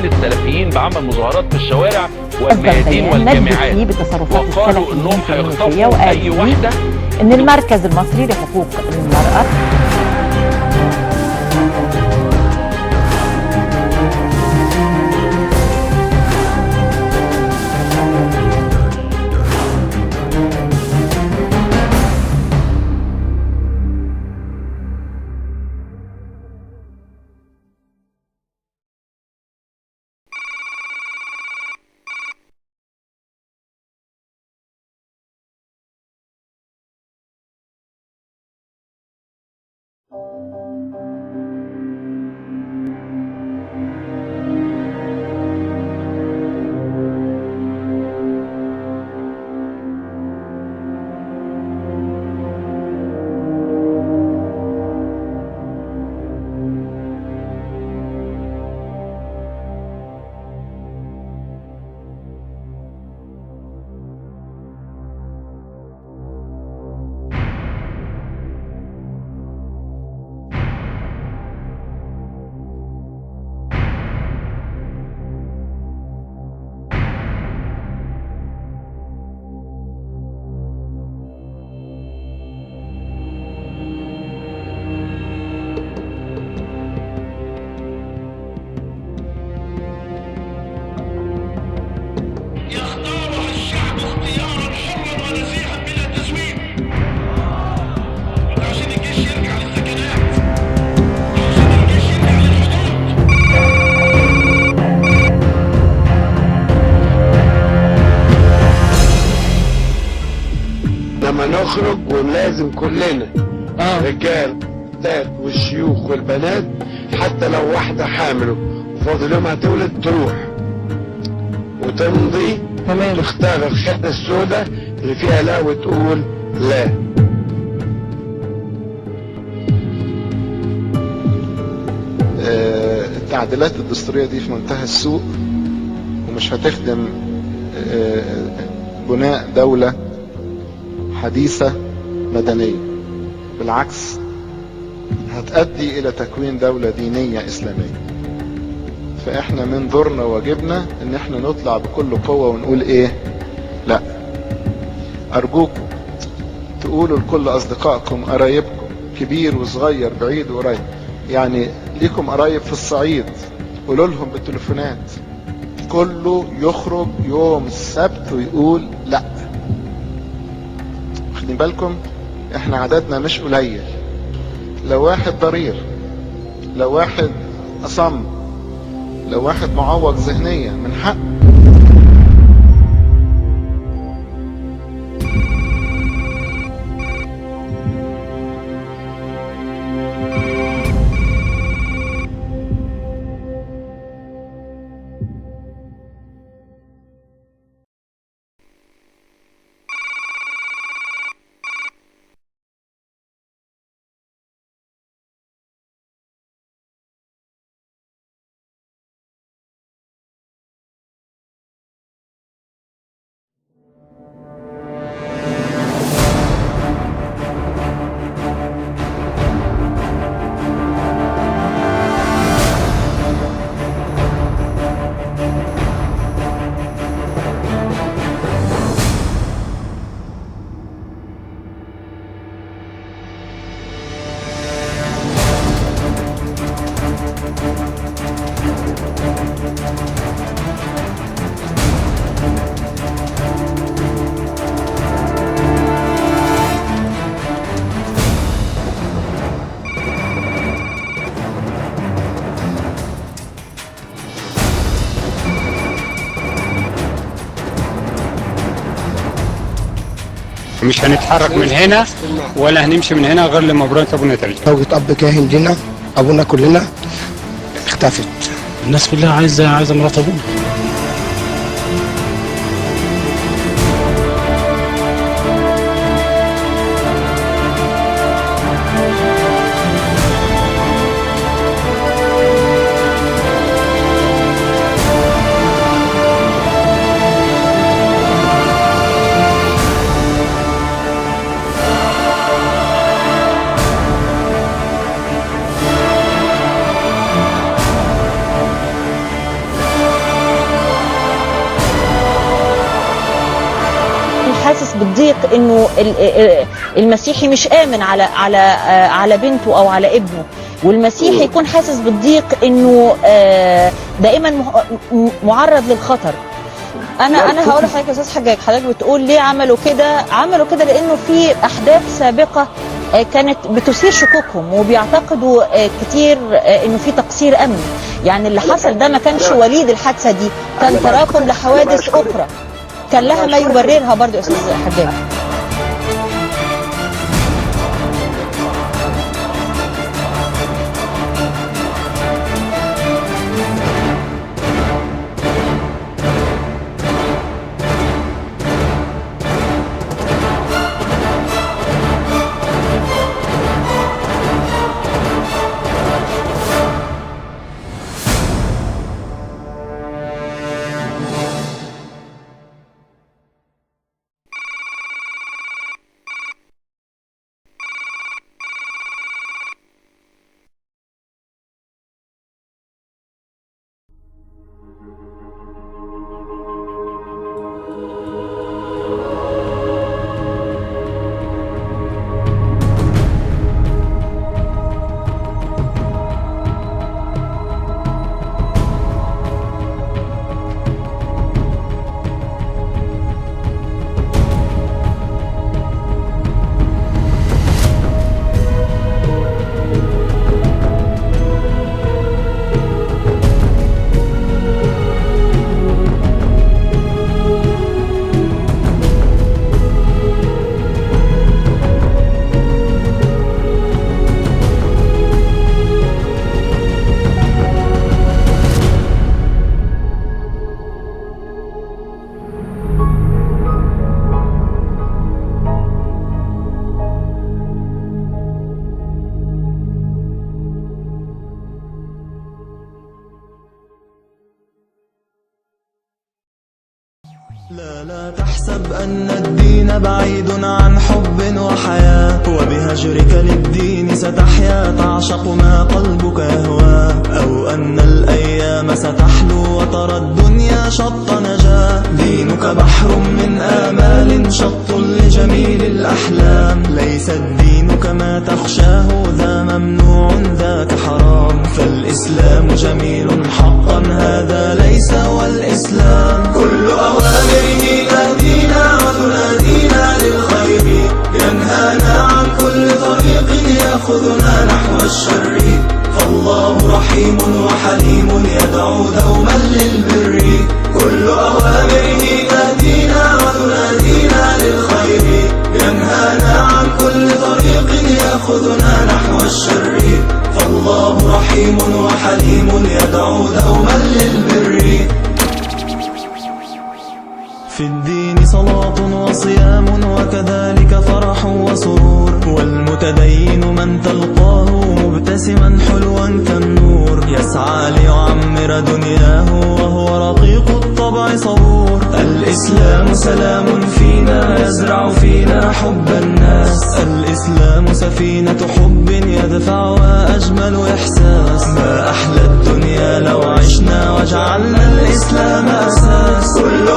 المسيحيين السلفيين بعمل مظاهرات في الشوارع والميادين والجامعات، وقالوا انهم هيخطفوا اي واحده. ان المركز المصري لحقوق المرأة لما نخرج ولازم كلنا رجال والشيوخ والبنات، حتى لو واحدة حامل وفاضل يوم هتولد تروح وتمضي تختار الخدة السوداء اللي فيها لا وتقول لا. التعديلات الدستورية دي في منتهى السوء ومش هتخدم بناء دولة حديثة مدنية، بالعكس هتؤدي إلى تكوين دولة دينية إسلامية. فإحنا من دورنا واجبنا إن إحنا نطلع بكل قوة ونقول إيه؟ لا. أرجوكم تقولوا لكل أصدقائكم قرايبكم كبير وصغير بعيد وقريب، يعني ليكم قرايب في الصعيد قولوا لهم بالتليفونات كله يخرج يوم السبت ويقول لا. واخدين بالكم احنا عددنا مش قليل، لو واحد ضرير، لو واحد أصم، لو واحد معوق ذهنيا من حق مش هنتحرك من هنا ولا هنمشي من هنا غير لما برات ابونا ترجع. توجة اب كاهن لنا ابونا كلنا اختفت، الناس كلها عايزه مرات ابونا. حاسس بالضيق انه المسيحي مش امن على بنته او على ابنه، والمسيحي يكون حاسس بالضيق انه دائما معرض للخطر. انا هقول لحضرتك يا استاذ حجاج، حضرتك بتقول ليه عملوا كده لانه في احداث سابقه كانت بتثير شكوكهم، وبيعتقدوا كتير انه في تقصير امني. يعني اللي حصل ده ما كانش وليد الحادثه دي، كان تراكم لحوادث اخرى كان لها ما يبررها برضه يا استاذ حجاج. لا تحسب أن الدين بعيد عن حب وحياة، وبهجرك للدين ستحيا تعشق ما قلبك يهوى، أو أن الأيام ستحلو وترى الدنيا شط نجاة. دينك بحر من آمال شط لجميل الأحلام، ليس الدين كما تخشاه ذا ممنوع ذاك حرام، فالإسلام جميل حقا هذا ليس هو الإسلام. كل أوامره تهدينا وتنادينا للخير، ينهانا عن كل طريق يأخذنا نحو الشر، فالله رحيم وحليم يدعو دوما للبر. كل أوامره تهدينا وتنادينا للخير، ينهانا عن كل طريق يأخذنا نحو الشر، فالله رحيم وحليم يدعو دوما للبر. في الدين صلاة وصيام وكذلك فرح وسرور، والمتدين من تلقاه مبتسما حلوا كالنور، يسعى ليعمر دنياه وهو رقيق الطبع صبور. الإسلام سلام فينا يزرع فينا حب الناس، الإسلام سفينة حب يدفعها أجمل إحساس. ما أحلى الدنيا لو عشنا وجعلنا الإسلام أساس. كل